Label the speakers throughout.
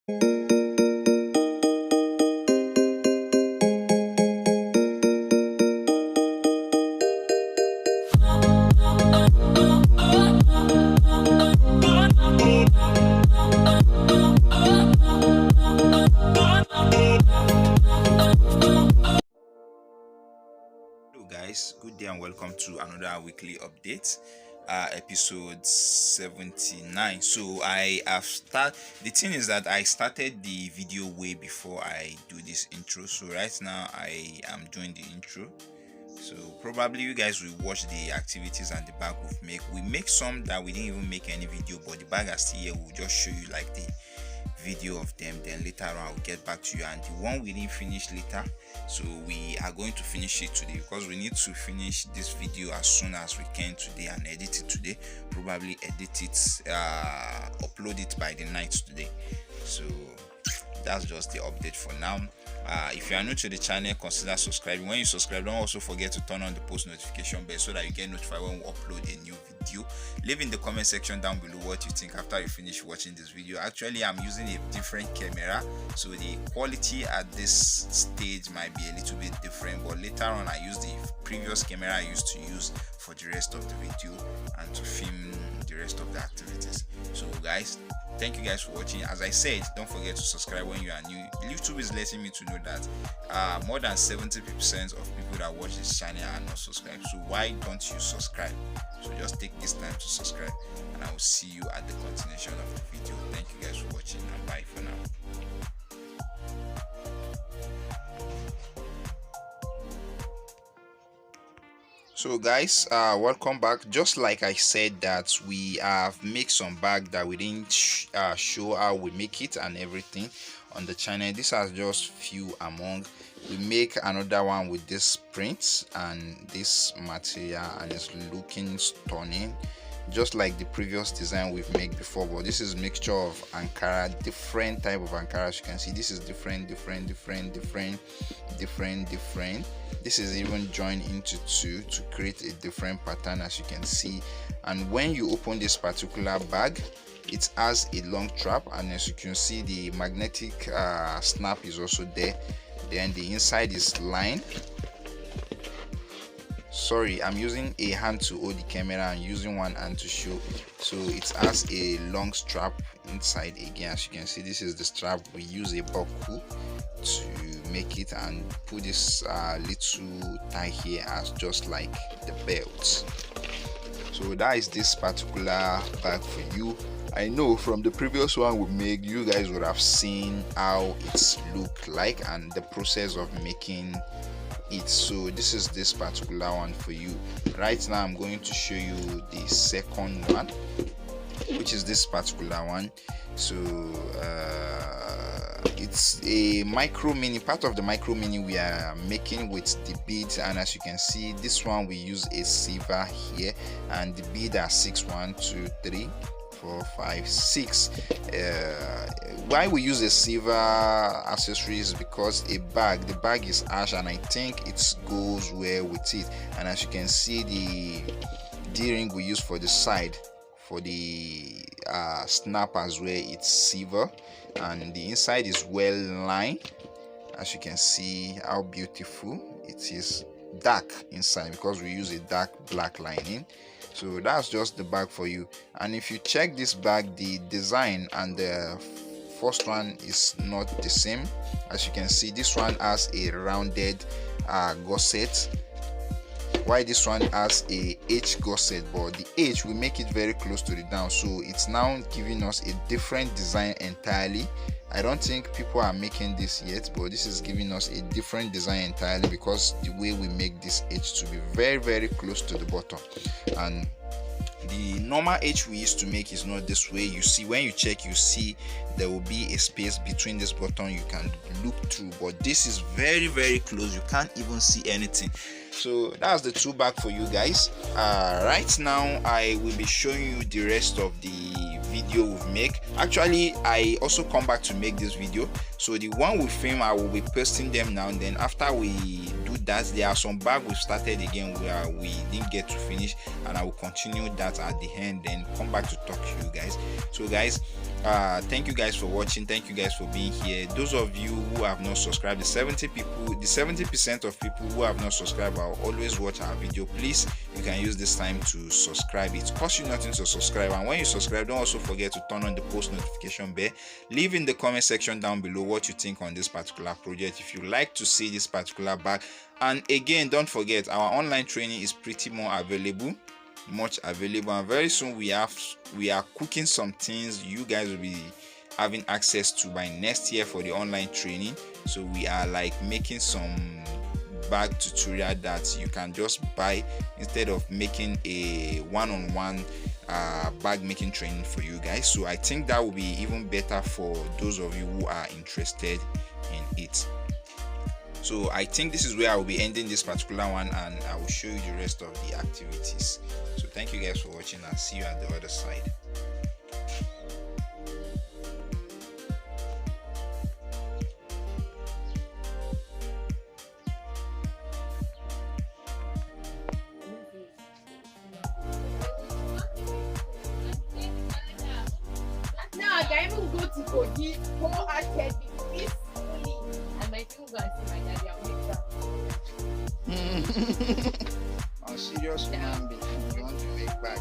Speaker 1: Hello guys, good day and welcome to another weekly update, episode 79. So I have the thing is that I started the video way before I do this intro, so right now I am doing the intro. So probably you guys will watch the activities and the bag we make some that we didn't even make any video, but the bag are still here. We'll just show you like the video of them, then later on I'll get back to you. And the one we didn't finish later, so we are going to finish it today because we need to finish this video as soon as we can today and edit it today, probably edit it, upload it by the night today. So that's just the update for now. If you are new to the channel, consider subscribing. When you subscribe, don't also forget to turn on the post notification bell so that you get notified when we upload a new video. Leave in the comment section down below what you think after you finish watching this video. Actually, I'm using a different camera, so the quality at this stage might be a little bit different, but later on I use the previous camera I used to use for the rest of the video and to film the rest of the activities. So guys, thank you guys for watching. As I said, don't forget to subscribe when you are new. YouTube is letting me to know that more than 70% of people that watch this channel are not subscribed. So why don't you subscribe? So just take this time to subscribe, and I will see you at the continuation of the video. Thank you guys for watching, and bye for now. So guys, welcome back. Just like I said that we have made some bag that we didn't show how we make it and everything on the channel. This has just few among. We make another one with this print and this material, and it's looking stunning, just like the previous design we've made before. But this is mixture of Ankara, different type of Ankara. As you can see, this is different. This is even joined into two to create a different pattern, as you can see. And when you open this particular bag, it has a long strap, and as you can see, the magnetic snap is also there. Then the inside is lined. Sorry, I'm using a hand to hold the camera and using one hand to show. So it has a long strap inside. Again, as you can see, this is the strap. We use a buckle to make it and put this little tie here as just like the belt. So that is this particular bag for you. I know from the previous one we made, you guys would have seen how it's look like and the process of making it. So this is this particular one for you. Right now I'm going to show you the second one, which is this particular one. So it's a micro mini, part of the micro mini we are making with the beads. And as you can see, this one we use a silver here, and the bead are 6, 1, 2, 3, 4, 5, 6. Why we use a silver accessory is because the bag is ash, and I think it goes well with it. And as you can see, the D-ring we use for the side for the snap as well, it's silver, and the inside is well lined. As you can see how beautiful it is, dark inside because we use a dark black lining. So that's just the bag for you. And if you check this bag, the design and the first one is not the same. As you can see, this one has a rounded gusset, while this one has a H gusset, but the H we make it very close to the down, so it's now giving us a different design entirely. I don't think people are making this yet, but this is giving us a different design entirely because the way we make this H to be very close to the bottom. And the normal H we used to make is not this way. You see, when you check, you see there will be a space between this button you can look through, but this is very close. You can't even see anything. So that's the two bag for you guys. Right now I will be showing you the rest of the video we've made. Actually, I also come back to make this video, so the one we film, I will be posting them now, and then after we do that, there are some bag we've started again where we didn't get to finish, and I will continue that at the end, then come back to talk to you guys. So guys, thank you guys for watching. Thank you guys for being here. Those of you who have not subscribed, the 70% of people who have not subscribed will always watch our video. Please, you can use this time to subscribe. It costs you nothing to subscribe, and when you subscribe, don't also forget to turn on the post notification bell. Leave in the comment section down below what you think on this particular project, if you like to see this particular bag. And again, don't forget, our online training is pretty much available, and very soon we are cooking some things you guys will be having access to by next year for the online training. So we are like making some bag tutorial that you can just buy instead of making a one-on-one bag making training for you guys. So I think that will be even better for those of you who are interested in it. So I think this is where I will be ending this particular one, and I will show you the rest of the activities. So thank you guys for watching, and see you at the other side.
Speaker 2: Now I can even go to Kogi, go ahead peacefully, and my people go and see my daddy. I'll make that.
Speaker 1: On serious human being, you want to make back.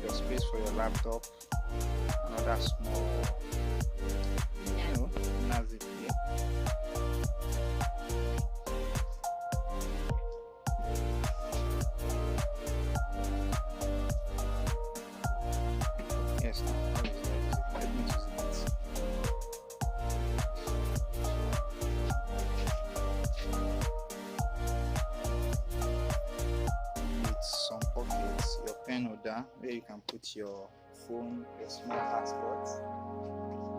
Speaker 1: Your space for your laptop, another small, nazi here. Yes, let me choose it. With some pockets, your pen holder where you can put your phone, your small passport,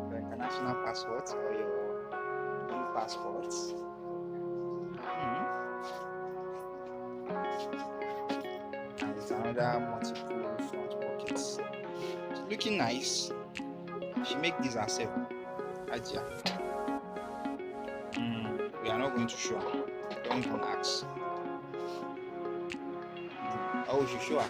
Speaker 1: your international passport, or your blue passports. And there's another multiple front pockets. It's looking nice. She make this herself, Ajia. We are not going to show her. Don't even ask. Oh, we should show her.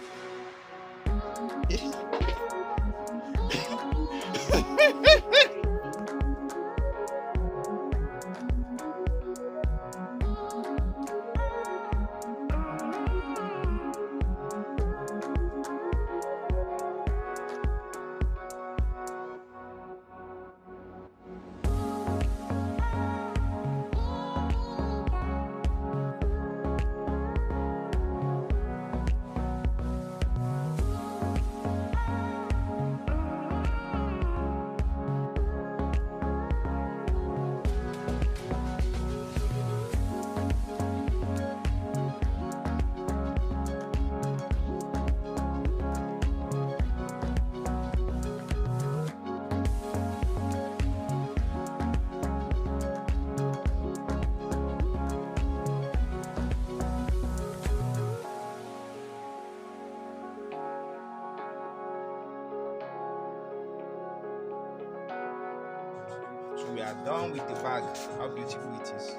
Speaker 1: So we are done with the bag. How beautiful it is.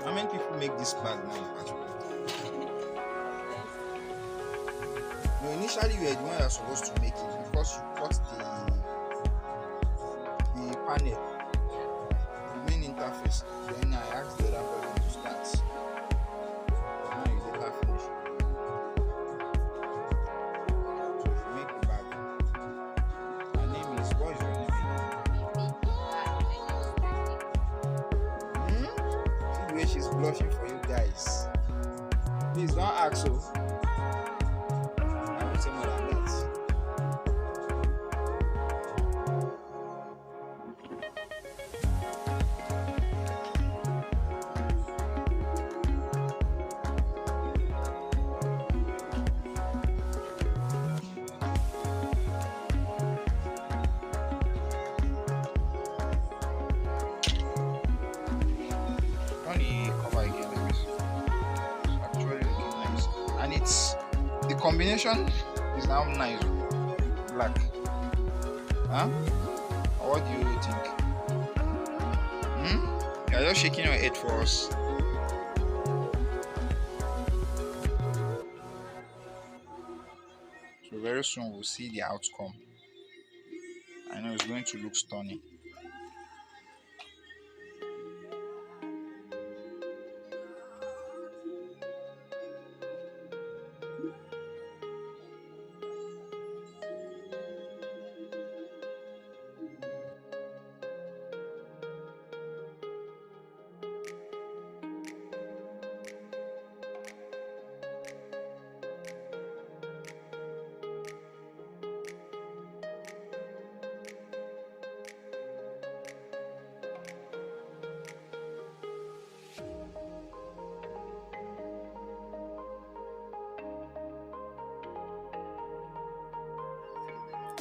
Speaker 1: How many people make this bag now in particular? No, initially you were the one that was supposed to make it because you cut the panel, the main interface. Then I asked the other person to start. But now you later finish it. So if you make the bag, her name is, what is your name? See the way she's blushing for you guys. Please don't ask so. I won't say more than that. Only cover again like this. It's actually looking nice. And it's the combination is now nice. Black. Huh? Or what do you think? You're just shaking your head for us. So very soon we'll see the outcome. I know it's going to look stunning.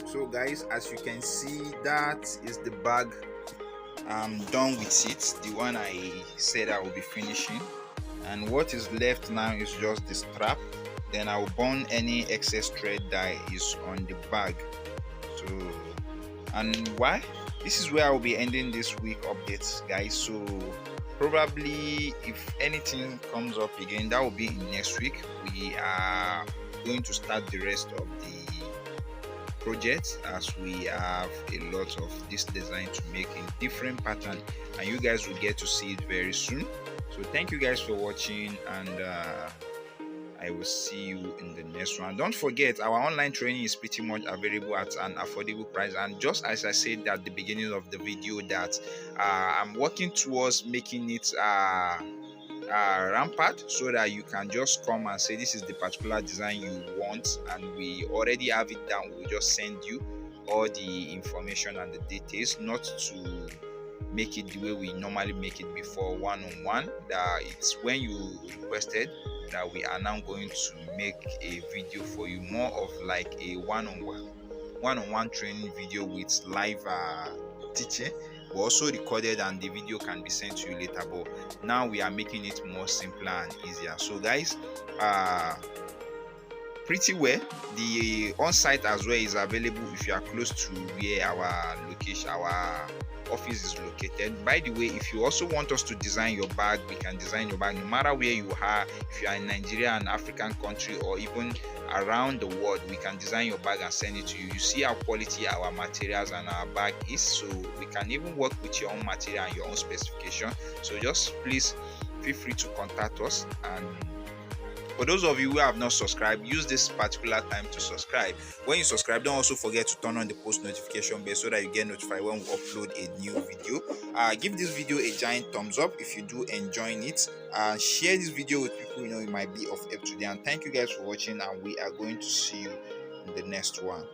Speaker 1: So guys, as you can see, that is the bag. I'm done with it, the one I said I will be finishing, and what is left now is just the strap. Then I will burn any excess thread that is on the bag. So, and why this is where I will be ending this week updates, guys. So probably if anything comes up again, that will be in next week. We are going to start the rest of the project, as we have a lot of this design to make in different pattern, and you guys will get to see it very soon. So thank you guys for watching, and I will see you in the next one. Don't forget, our online training is pretty much available at an affordable price, and just as I said at the beginning of the video, that I'm working towards making it rampart, so that you can just come and say this is the particular design you want, and we already have it down. We'll just send you all the information and the details, not to make it the way we normally make it before, one-on-one. That it's when you requested that we are now going to make a video for you, more of like a one-on-one training video with live teaching, but also recorded, and the video can be sent to you later. But now we are making it more simpler and easier. So guys, pretty well, the on-site as well is available if you are close to where our location, our office is located. By the way, if you also want us to design your bag, we can design your bag no matter where you are. If you are in Nigeria, an African country, or even around the world, we can design your bag and send it to you. You see how quality our materials and our bag is, so we can even work with your own material and your own specification. So just please feel free to contact us. And for those of you who have not subscribed, use this particular time to subscribe. When you subscribe, don't also forget to turn on the post notification bell so that you get notified when we upload a new video. Give this video a giant thumbs up if you do enjoy it, and share this video with people you know it might be of help to them. And thank you guys for watching, and we are going to see you in the next one.